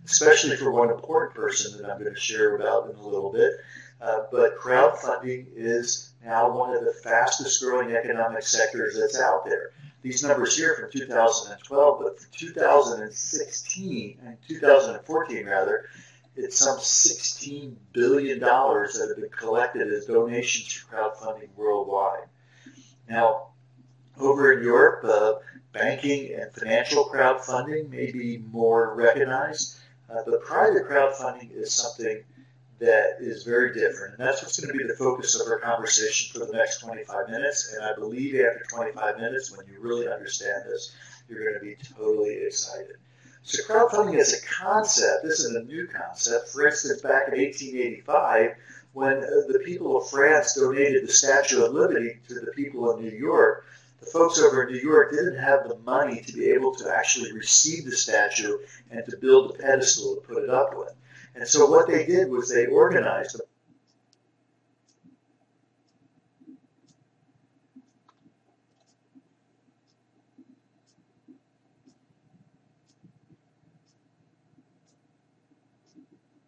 especially for one important person that I'm going to share about in a little bit. But crowdfunding is now one of the fastest growing economic sectors that's out there. These numbers here from 2012, but for 2016 and 2014 rather, it's some $16 billion that have been collected as donations for crowdfunding worldwide. Now, over in Europe, banking and financial crowdfunding may be more recognized, but private crowdfunding is something that is very different. And that's what's going to be the focus of our conversation for the next 25 minutes. And I believe after 25 minutes, when you really understand this, you're going to be totally excited. So crowdfunding as a concept, this isn't a new concept. For instance, back in 1885, when the people of France donated the Statue of Liberty to the people of New York, the folks over in New York didn't have the money to be able to actually receive the statue and to build a pedestal to put it up with. And so what they did was they organized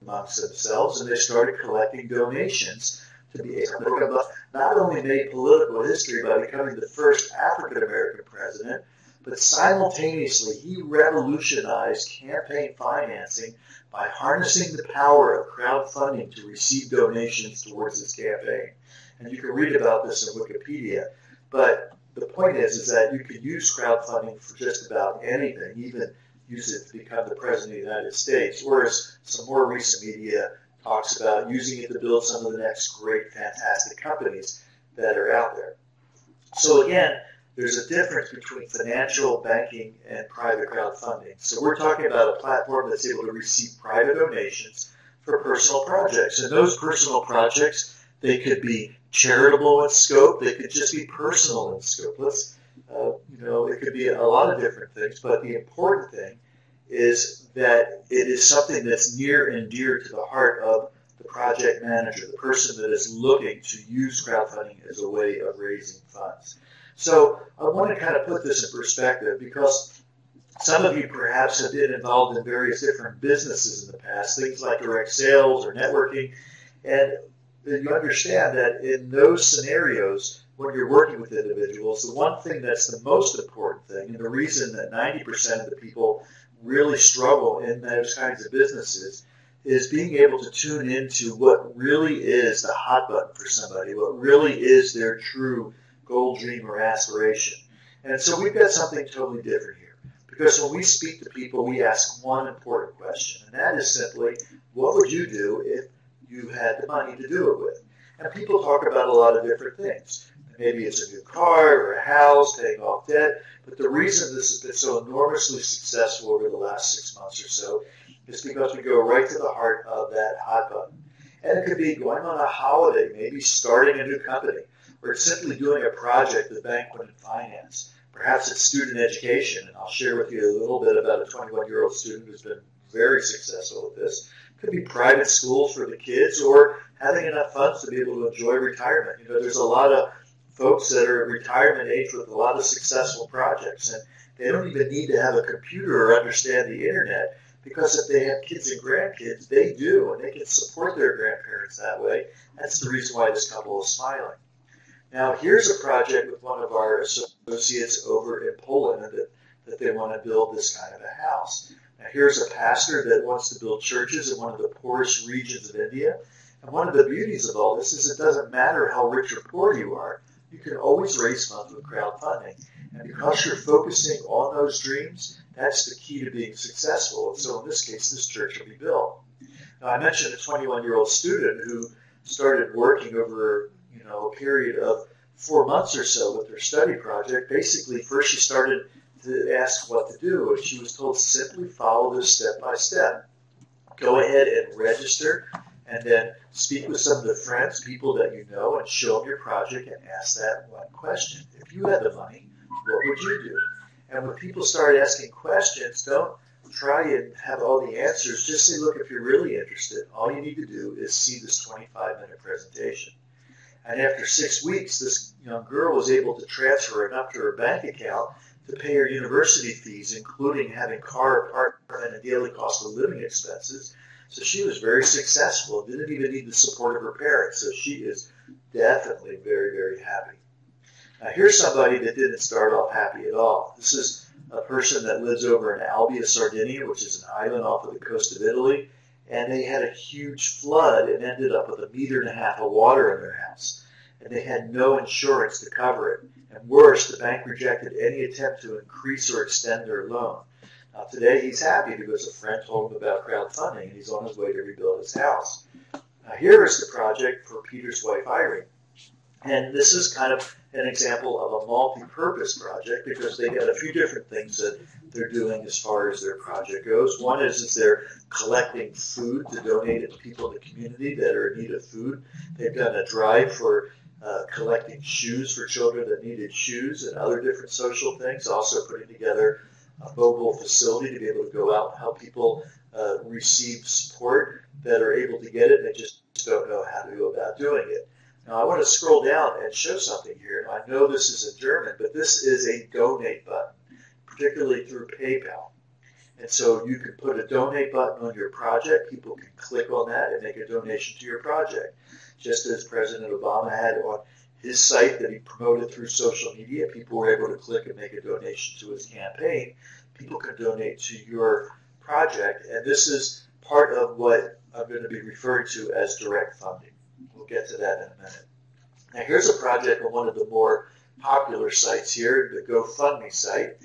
amongst themselves, and they started collecting donations to be able to not only made political history by becoming the first African-American president, but simultaneously he revolutionized campaign financing by harnessing the power of crowdfunding to receive donations towards his campaign. And you can read about this in Wikipedia. But the point is that you can use crowdfunding for just about anything, even use it to become the president of the United States, or as some more recent media talks about, using it to build some of the next great, fantastic companies that are out there. So again, there's a difference between financial, banking, and private crowdfunding. So we're talking about a platform that's able to receive private donations for personal projects. And those personal projects, they could be charitable in scope. They could just be personal in scope. It could be a lot of different things. But the important thing is that it is something that's near and dear to the heart of the project manager, the person that is looking to use crowdfunding as a way of raising funds. So I want to kind of put this in perspective because some of you perhaps have been involved in various different businesses in the past, things like direct sales or networking, and you understand that in those scenarios, when you're working with individuals, the one thing that's the most important thing, and the reason that 90% of the people really struggle in those kinds of businesses, is being able to tune into what really is the hot button for somebody, what really is their true goal, dream, or aspiration. And so we've got something totally different here. Because when we speak to people, we ask one important question, and that is simply, what would you do if you had the money to do it with? And people talk about a lot of different things. Maybe it's a new car or a house, paying off debt. But the reason this has been so enormously successful over the last 6 months or so is because we go right to the heart of that hot button. And it could be going on a holiday, maybe starting a new company, or simply doing a project the bank wouldn't finance. Perhaps it's student education, and I'll share with you a little bit about a 21-year-old student who's been very successful with this. It could be private schools for the kids, or having enough funds to be able to enjoy retirement. There's a lot of folks that are at retirement age with a lot of successful projects, and they don't even need to have a computer or understand the internet, because if they have kids and grandkids, they do, and they can support their grandparents that way. That's the reason why this couple is smiling. Now, here's a project with one of our associates over in Poland that they want to build this kind of a house. Now, here's a pastor that wants to build churches in one of the poorest regions of India. And one of the beauties of all this is it doesn't matter how rich or poor you are, you can always raise funds with crowdfunding. And because you're focusing on those dreams, that's the key to being successful. And so in this case, this church will be built. Now, I mentioned a 21-year-old student who started working over a period of 4 months or so with her study project. Basically, first she started to ask what to do, and she was told simply follow this step by step. Go ahead and register, and then speak with some of the friends, people that you know, and show them your project and ask that one question. If you had the money, what would you do? And when people start asking questions, don't try and have all the answers. Just say, look, if you're really interested, all you need to do is see this 25-minute presentation. And after 6 weeks, this young girl was able to transfer enough to her bank account to pay her university fees, including having car, apartment, and daily cost of living expenses. So she was very successful, didn't even need the support of her parents. So she is definitely very, very happy. Now here's somebody that didn't start off happy at all. This is a person that lives over in Albia, Sardinia, which is an island off of the coast of Italy. And they had a huge flood and ended up with 1.5 meters of water in their house. And they had no insurance to cover it. And worse, the bank rejected any attempt to increase or extend their loan. Now today he's happy because a friend told him about crowdfunding and he's on his way to rebuild his house. Now here is the project for Peter's wife Irene. And this is kind of an example of a multi-purpose project because they got a few different things that they're doing as far as their project goes. One is they're collecting food to donate it to people in the community that are in need of food. They've done a drive for collecting shoes for children that needed shoes and other different social things, also putting together a mobile facility to be able to go out and help people receive support that are able to get it. They just don't know how to go about doing it. Now I want to scroll down and show something here. I know this is in German, but this is a donate button, particularly through PayPal. And so you can put a donate button on your project. People can click on that and make a donation to your project. Just as President Obama had on his site that he promoted through social media, people were able to click and make a donation to his campaign. People can donate to your project. And this is part of what I'm going to be referring to as direct funding. We'll get to that in a minute. Now here's a project on one of the more popular sites here, the GoFundMe site.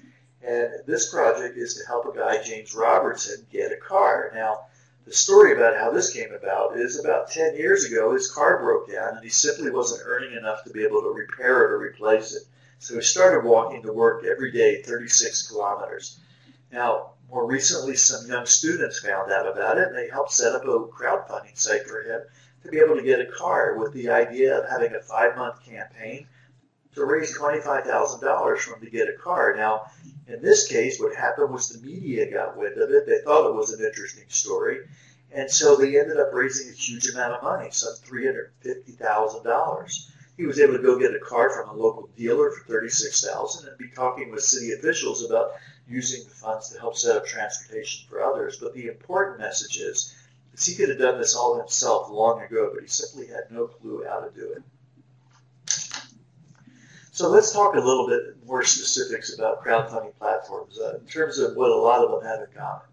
And this project is to help a guy, James Robertson, get a car. Now, the story about how this came about is about 10 years ago, his car broke down and he simply wasn't earning enough to be able to repair it or replace it. So he started walking to work every day, 36 kilometers. Now, more recently, some young students found out about it and they helped set up a crowdfunding site for him to be able to get a car with the idea of having a 5-month campaign to raise $25,000 for him to get a car. Now, in this case, what happened was the media got wind of it. They thought it was an interesting story. And so they ended up raising a huge amount of money, some $350,000. He was able to go get a car from a local dealer for $36,000 and be talking with city officials about using the funds to help set up transportation for others. But the important message is he could have done this all himself long ago, but he simply had no clue how to do it. So let's talk a little bit more specifics about crowdfunding platforms in terms of what a lot of them have in common.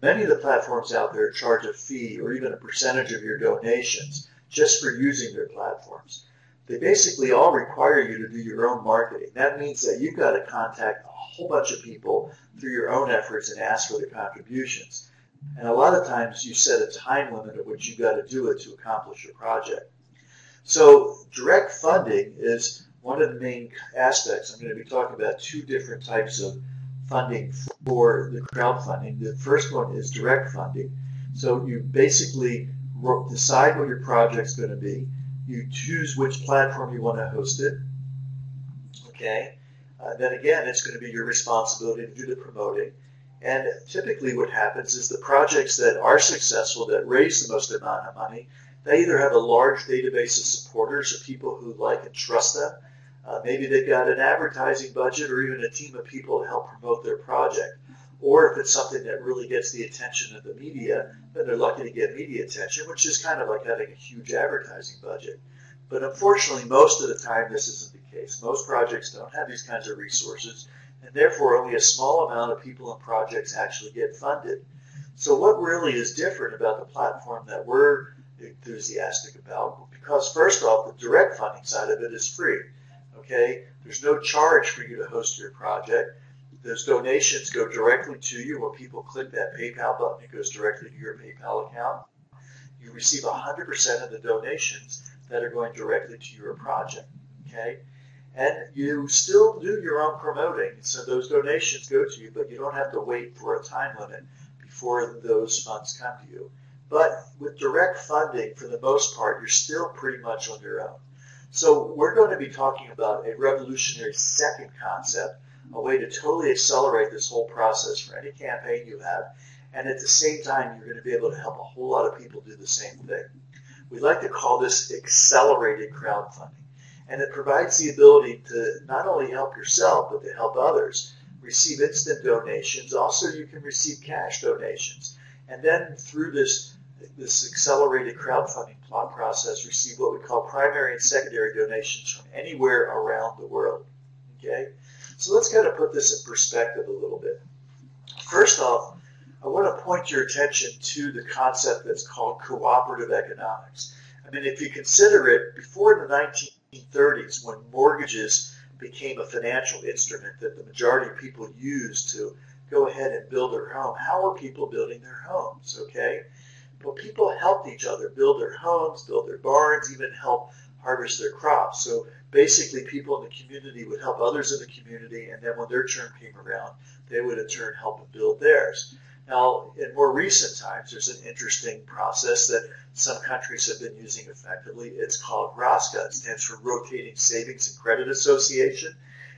Many of the platforms out there charge a fee or even a percentage of your donations just for using their platforms. They basically all require you to do your own marketing. That means that you've got to contact a whole bunch of people through your own efforts and ask for the contributions. And a lot of times you set a time limit at which you've got to do it to accomplish your project. So direct funding is one of the main aspects. I'm going to be talking about 2 different types of funding for the crowdfunding. The first one is direct funding. So you basically decide what your project's going to be. You choose which platform you want to host it. Okay. Then again, it's going to be your responsibility to do the promoting. And typically what happens is the projects that are successful, that raise the most amount of money, they either have a large database of supporters or people who like and trust them. Maybe they've got an advertising budget or even a team of people to help promote their project. Or if it's something that really gets the attention of the media, then they're lucky to get media attention, which is kind of like having a huge advertising budget. But unfortunately, most of the time, this isn't the case. Most projects don't have these kinds of resources, and therefore only a small amount of people and projects actually get funded. So what really is different about the platform that we're enthusiastic about? Because first off, the direct funding side of it is free. Okay, there's no charge for you to host your project. Those donations go directly to you. When people click that PayPal button, it goes directly to your PayPal account. You receive 100% of the donations that are going directly to your project. Okay, and you still do your own promoting. So those donations go to you, but you don't have to wait for a time limit before those funds come to you. But with direct funding, for the most part, you're still pretty much on your own. So we're going to be talking about a revolutionary second concept, a way to totally accelerate this whole process for any campaign you have, and at the same time, you're going to be able to help a whole lot of people do the same thing. We like to call this accelerated crowdfunding, and it provides the ability to not only help yourself, but to help others receive instant donations. Also, you can receive cash donations. And then through this accelerated crowdfunding plot process, receive what we call primary and secondary donations from anywhere around the world. Okay? So let's kind of put this in perspective a little bit. First off, I want to point your attention to the concept that's called cooperative economics. I mean, if you consider it, before the 1930s, when mortgages became a financial instrument that the majority of people used to go ahead and build their home, how were people building their homes, okay? Well, people helped each other build their homes, build their barns, even help harvest their crops. So basically, people in the community would help others in the community, and then when their turn came around, they would in turn help them build theirs. Now, in more recent times, there's an interesting process that some countries have been using effectively. It's called ROSCA. It stands for Rotating Savings and Credit Association.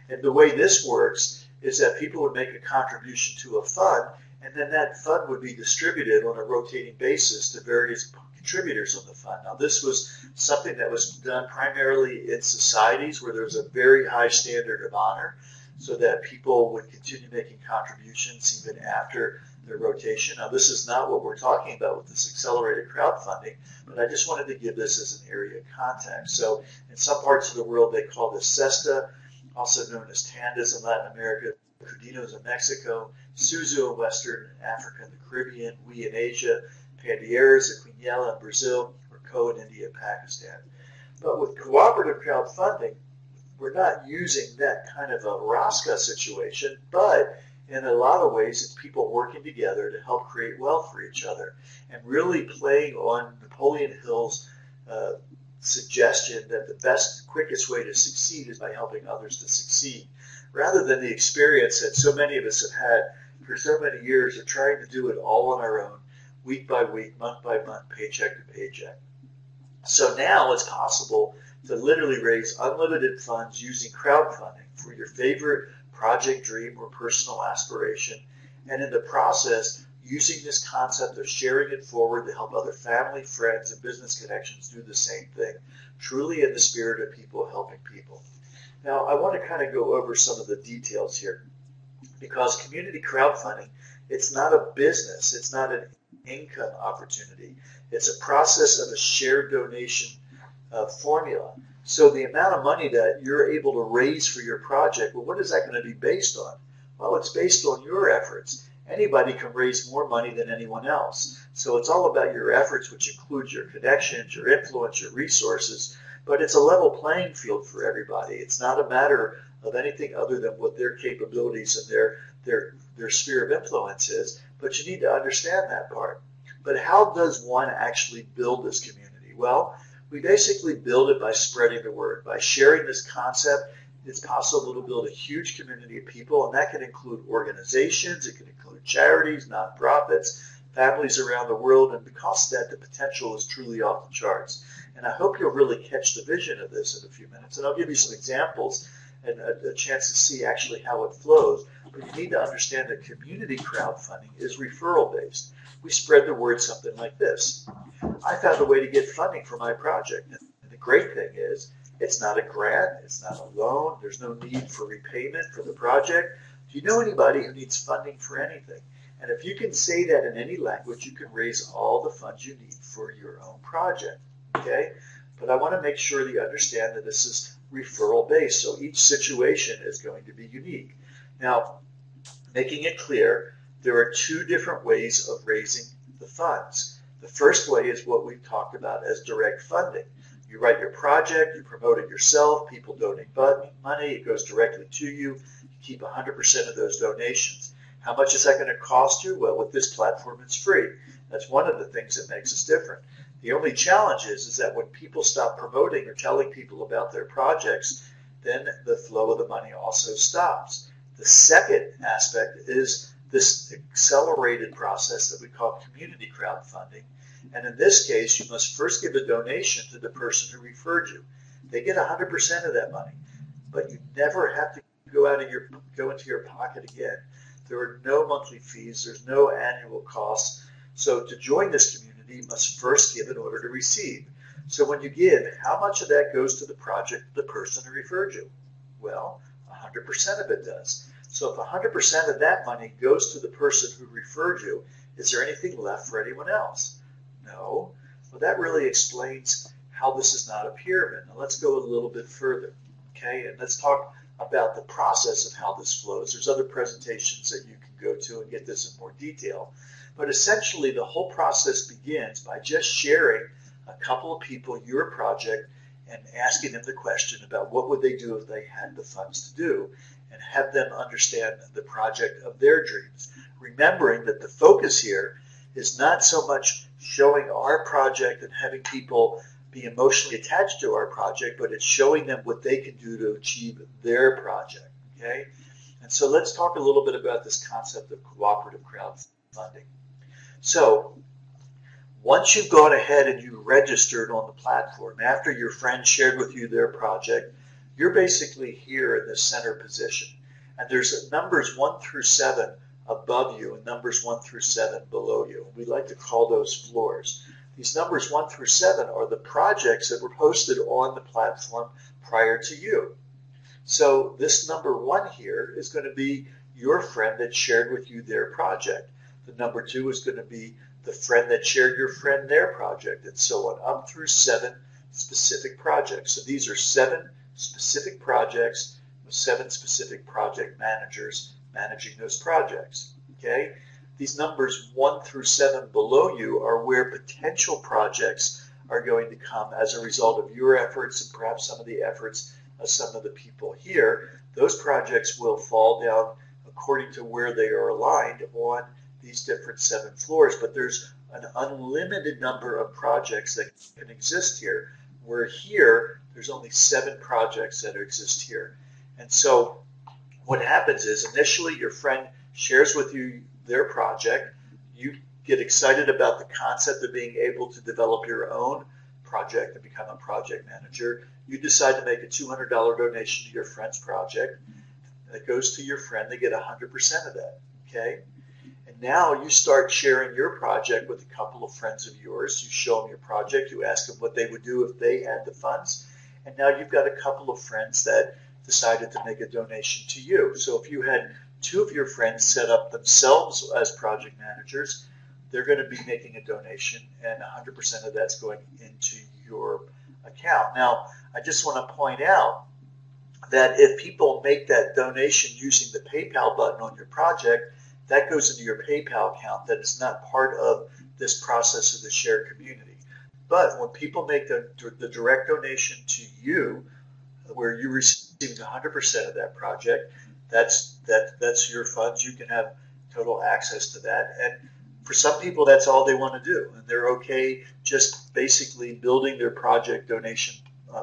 And the way this works is that people would make a contribution to a fund, and then that fund would be distributed on a rotating basis to various contributors on the fund. Now, this was something that was done primarily in societies where there was a very high standard of honor, so that people would continue making contributions even after their rotation. Now, this is not what we're talking about with this accelerated crowdfunding, but I just wanted to give this as an area of context. So in some parts of the world, they call this cesta, also known as tandas in Latin America, cudinos in Mexico, suzu in Western Africa and the Caribbean, we in Asia, pandeiras, a quinela in Brazil, or ko in India and Pakistan. But with cooperative crowdfunding, we're not using that kind of a ROSCA situation, but in a lot of ways, it's people working together to help create wealth for each other and really playing on Napoleon Hill's suggestion that the best, quickest way to succeed is by helping others to succeed, rather than the experience that so many of us have had for so many years of trying to do it all on our own, week by week, month by month, paycheck to paycheck. So now it's possible to literally raise unlimited funds using crowdfunding for your favorite project, dream, or personal aspiration, and in the process, using this concept of sharing it forward to help other family, friends, and business connections do the same thing, truly in the spirit of people helping people. Now, I want to kind of go over some of the details here, because community crowdfunding, it's not a business, it's not an income opportunity, it's a process of a shared donation formula. So the amount of money that you're able to raise for your project, well, what is that going to be based on? Well, it's based on your efforts. Anybody can raise more money than anyone else. So it's all about your efforts, which includes your connections, your influence, your resources. But it's a level playing field for everybody. It's not a matter of anything other than what their capabilities and their sphere of influence is. But you need to understand that part. But how does one actually build this community? Well, we basically build it by spreading the word, by sharing this concept. It's possible to build a huge community of people, and that can include organizations, it can include charities, nonprofits, families around the world, and because of that, the potential is truly off the charts. And I hope you'll really catch the vision of this in a few minutes, and I'll give you some examples and a chance to see actually how it flows. But you need to understand that community crowdfunding is referral-based. We spread the word something like this. I found a way to get funding for my project. And the great thing is, it's not a grant, it's not a loan, there's no need for repayment for the project. Do you know anybody who needs funding for anything? And if you can say that in any language, you can raise all the funds you need for your own project. Okay? But I want to make sure that you understand that this is referral-based, so each situation is going to be unique. Now, making it clear, there are two different ways of raising the funds. The first way is what we've talked about as direct funding. You write your project, you promote it yourself, people donate money, it goes directly to you, you keep 100% of those donations. How much is that going to cost you? Well, with this platform, it's free. That's one of the things that makes us different. The only challenge is that when people stop promoting or telling people about their projects, then the flow of the money also stops. The second aspect is this accelerated process that we call community crowdfunding. And in this case, you must first give a donation to the person who referred you. They get 100% of that money, but you never have to go into your pocket again. There are no monthly fees. There's no annual costs. So to join this community, you must first give in order to receive. So when you give, how much of that goes to the project, the person who referred you? Well, 100% of it does. So if 100% of that money goes to the person who referred you, is there anything left for anyone else? No. Well, that really explains how this is not a pyramid. Now let's go a little bit further, okay? And let's talk about the process of how this flows. There's other presentations that you can go to and get this in more detail. But essentially, the whole process begins by just sharing a couple of people your project and asking them the question about what would they do if they had the funds to do, and have them understand the project of their dreams. Remembering that the focus here is not so much showing our project and having people be emotionally attached to our project, but it's showing them what they can do to achieve their project, okay? And so let's talk a little bit about this concept of cooperative crowdfunding. So once you've gone ahead and you registered on the platform, after your friend shared with you their project, you're basically here in the center position. And there's numbers 1 through 7 above you and numbers 1 through 7 below you. We like to call those floors. These numbers 1 through 7 are the projects that were posted on the platform prior to you. So this number 1 here is going to be your friend that shared with you their project. The number 2 is going to be the friend that shared your friend their project, and so on, up through 7 specific projects. So these are 7 specific projects with 7 specific project managers managing those projects, okay? These numbers 1 through 7 below you are where potential projects are going to come as a result of your efforts and perhaps some of the efforts of some of the people here. Those projects will fall down according to where they are aligned on these different 7 floors, but there's an unlimited number of projects that can exist here, where here there's only 7 projects that exist here. And so what happens is initially your friend shares with you their project. You get excited about the concept of being able to develop your own project and become a project manager. You decide to make a $200 donation to your friend's project. That goes to your friend. They get 100% of that, okay? And now you start sharing your project with a couple of friends of yours. You show them your project. You ask them what they would do if they had the funds. And now you've got a couple of friends that decided to make a donation to you. So if you had 2 of your friends set up themselves as project managers, they're going to be making a donation, and 100% of that's going into your account. Now, I just want to point out that if people make that donation using the PayPal button on your project, that goes into your PayPal account. That is not part of this process of the shared community. But when people make the direct donation to you, where you're receiving 100% of that project, that's your funds. You can have total access to that. And for some people, that's all they want to do. And they're okay just basically building their project donation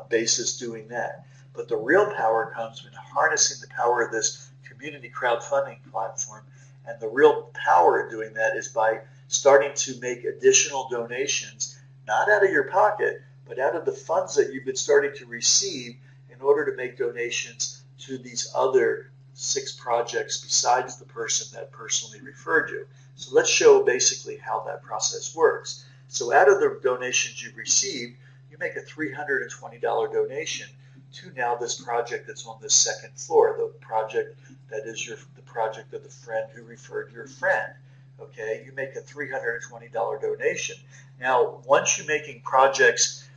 basis doing that. But the real power comes in harnessing the power of this community crowdfunding platform. And the real power in doing that is by starting to make additional donations, not out of your pocket, but out of the funds that you've been starting to receive in order to make donations to these other 6 projects besides the person that personally referred you. So let's show basically how that process works. So out of the donations you've received, you make a $320 donation to now this project that's on this 2nd floor, the project that is the project of the friend who referred your friend. Okay, you make a $320 donation. Now, once you're making projects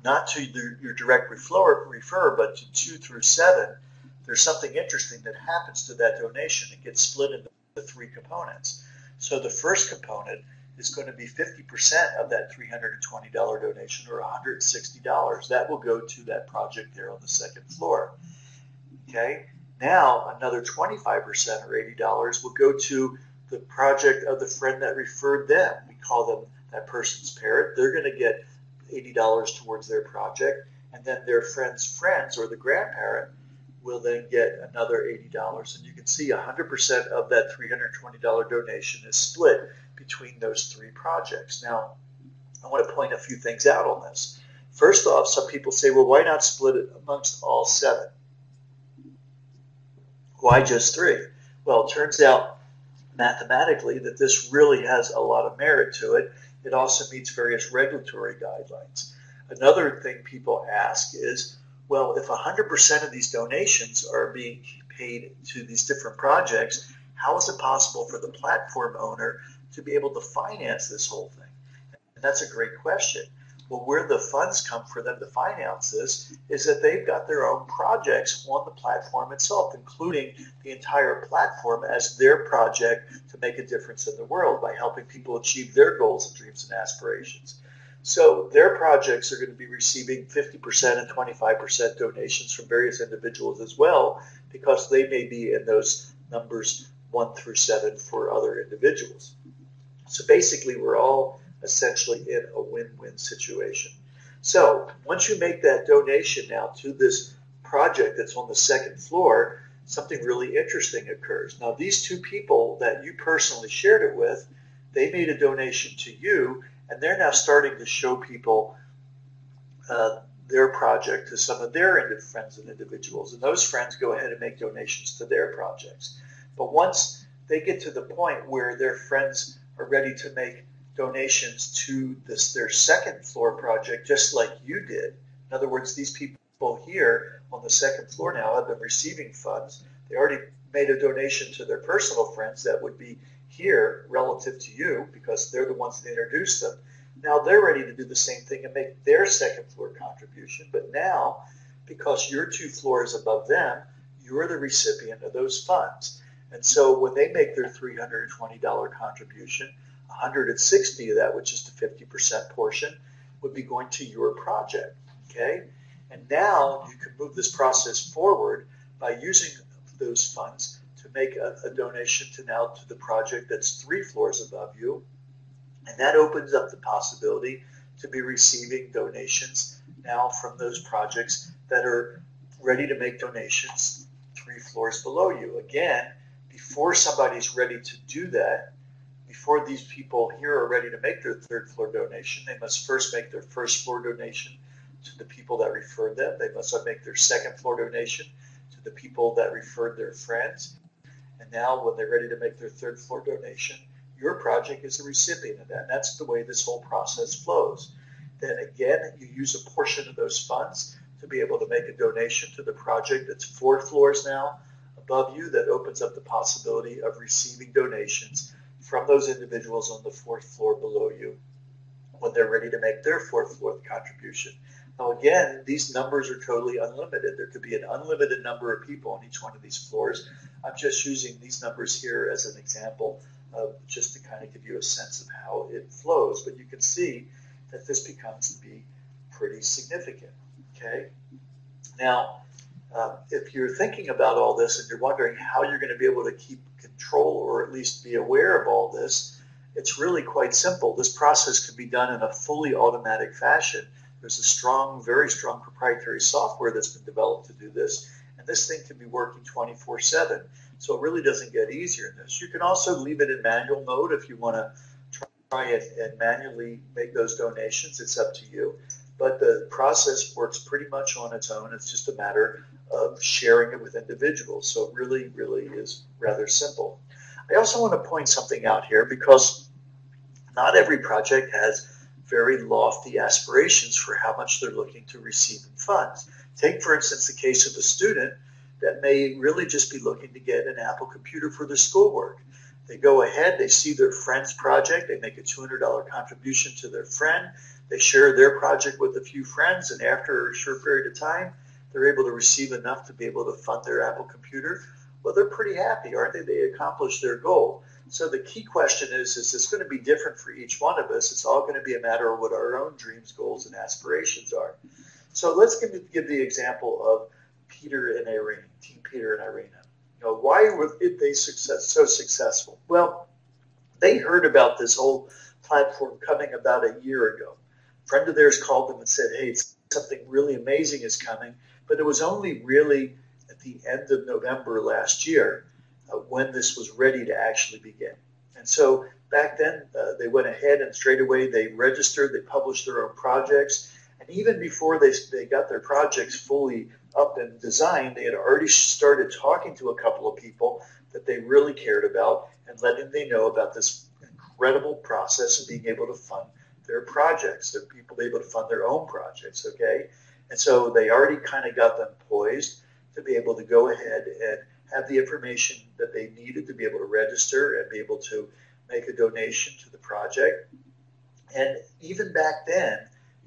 not to your direct refer, but to 2 through 7, there's something interesting that happens to that donation. It gets split into 3 components. So the first component is going to be 50% of that $320 donation, or $160. That will go to that project there on the 2nd floor. Okay. Now another 25% or $80 will go to the project of the friend that referred them. We call them that person's parent. They're going to get $80 towards their project, and then their friend's friends or the grandparent will then get another $80. And you can see 100% of that $320 donation is split between those 3 projects. Now, I want to point a few things out on this. First off, some people say, well, why not split it amongst all 7? Why just 3? Well, it turns out mathematically that this really has a lot of merit to it. It also meets various regulatory guidelines. Another thing people ask is, well, if 100% of these donations are being paid to these different projects, how is it possible for the platform owner to be able to finance this whole thing? And that's a great question. Well, where the funds come for them to finance this is that they've got their own projects on the platform itself, including the entire platform as their project to make a difference in the world by helping people achieve their goals and dreams and aspirations. So their projects are going to be receiving 50% and 25% donations from various individuals as well, because they may be in those numbers 1 through 7 for other individuals. So basically, we're all essentially in a win-win situation. So once you make that donation now to this project that's on the second floor, something really interesting occurs. Now, these two people that you personally shared it with, they made a donation to you, and they're now starting to show people their project to some of their friends and individuals. And those friends go ahead and make donations to their projects. But once they get to the point where their friends are ready to make donations to their second floor project, just like you did. In other words, these people here on the second floor now have been receiving funds. They already made a donation to their personal friends that would be here relative to you because they're the ones that introduced them. Now they're ready to do the same thing and make their second floor contribution. But now, because you're 2 floors above them, you're the recipient of those funds. And so when they make their $320 contribution, 160 of that, which is the 50% portion, would be going to your project, okay? And now you can move this process forward by using those funds to make a donation to the project that's 3 floors above you. And that opens up the possibility to be receiving donations now from those projects that are ready to make donations 3 floors below you. Again, before somebody's ready to do that, before these people here are ready to make their 3rd floor donation, they must first make their 1st floor donation to the people that referred them. They must make their 2nd floor donation to the people that referred their friends. And now when they're ready to make their 3rd floor donation, your project is the recipient of that. And that's the way this whole process flows. Then again, you use a portion of those funds to be able to make a donation to the project that's 4 floors now above you. That opens up the possibility of receiving donations from those individuals on the 4th floor below you when they're ready to make their 4th floor contribution. Now again, these numbers are totally unlimited. There could be an unlimited number of people on each one of these floors. I'm just using these numbers here as an example just to kind of give you a sense of how it flows. But you can see that this becomes to be pretty significant, okay? Now, if you're thinking about all this and you're wondering how you're going to be able to keep control or at least be aware of all this, it's really quite simple. This process can be done in a fully automatic fashion. There's a strong, very strong proprietary software that's been developed to do this, and this thing can be working 24/7. So it really doesn't get easier in this. You can also leave it in manual mode if you want to try it and manually make those donations. It's up to you. But the process works pretty much on its own. It's just a matter of sharing it with individuals. So it really, really is rather simple. I also want to point something out here because not every project has very lofty aspirations for how much they're looking to receive in funds. Take, for instance, the case of a student that may really just be looking to get an Apple computer for their schoolwork. They go ahead, they see their friend's project, they make a $200 contribution to their friend, they share their project with a few friends, and after a short period of time, they're able to receive enough to be able to fund their Apple computer. Well, they're pretty happy, aren't they? They accomplished their goal. So the key question is this going to be different for each one of us? It's all going to be a matter of what our own dreams, goals, and aspirations are. So let's give the example of Peter and Irene, Team Peter and Irene. Why were they so successful? Well, they heard about this whole platform coming about a year ago. A friend of theirs called them and said, hey, something really amazing is coming. But it was only really at the end of November last year when this was ready to actually begin. And so back then, they went ahead and straight away they registered, they published their own projects. And even before they got their projects fully up and designed, they had already started talking to a couple of people that they really cared about and letting them know about this incredible process of being able to fund their projects. They're people able to fund their own projects, okay? And so they already kind of got them poised to be able to go ahead and have the information that they needed to be able to register and be able to make a donation to the project. And even back then,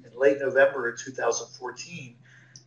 in late November of 2014,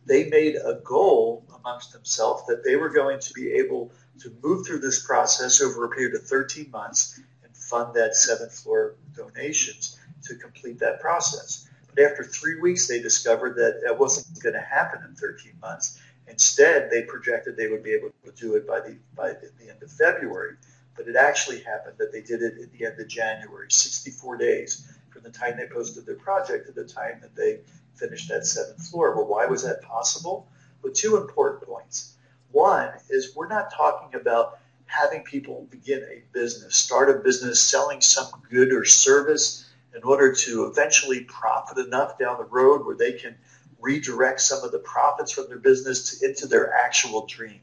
they made a goal amongst themselves that they were going to be able to move through this process over a period of 13 months and fund that 7th floor donations to complete that process. But after 3 weeks, they discovered that it wasn't going to happen in 13 months. Instead, they projected they would be able to do it by the end of February. But it actually happened that they did it at the end of January, 64 days from the time they posted their project to the time that they finished that 7th floor. Well, why was that possible? Well, 2 important points. One is we're not talking about having people begin a business, start a business, selling some good or service in order to eventually profit enough down the road where they can redirect some of the profits from their business into their actual dream.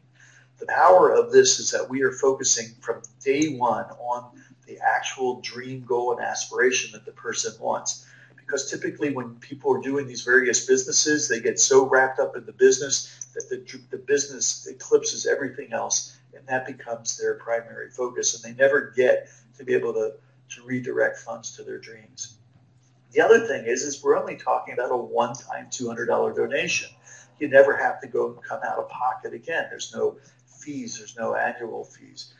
The power of this is that we are focusing from day one on the actual dream, goal, and aspiration that the person wants. Because typically when people are doing these various businesses, they get so wrapped up in the business that the business eclipses everything else, and that becomes their primary focus, and they never get to be able to redirect funds to their dreams. The other thing is we're only talking about a one-time $200 donation. You never have to go and come out of pocket again. There's no fees. There's no annual fees.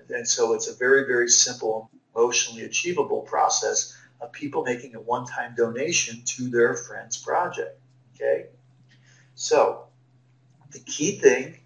And so it's a very, very simple, emotionally achievable process of people making a one-time donation to their friend's project. Okay? So the key thing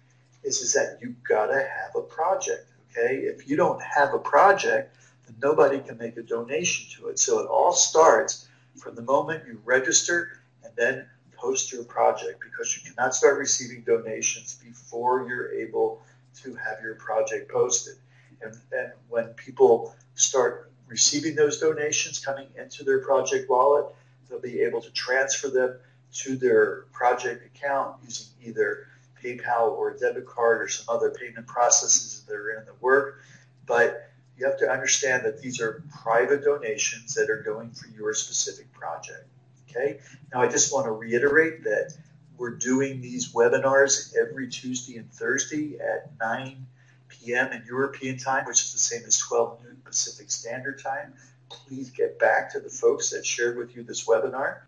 is that you've got to have a project. Okay? If you don't have a project, then nobody can make a donation to it. So it all starts from the moment you register and then post your project, because you cannot start receiving donations before you're able to have your project posted. And when people start receiving those donations coming into their project wallet, they'll be able to transfer them to their project account using either PayPal or a debit card or some other payment processes that are in the work. But you have to understand that these are private donations that are going for your specific project. Okay? Now, I just want to reiterate that we're doing these webinars every Tuesday and Thursday at 9 p.m. in European time, which is the same as 12 noon Pacific Standard Time. Please get back to the folks that shared with you this webinar.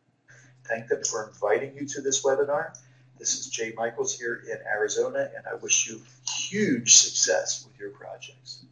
Thank them for inviting you to this webinar. This is Jay Michaels here in Arizona, and I wish you huge success with your projects.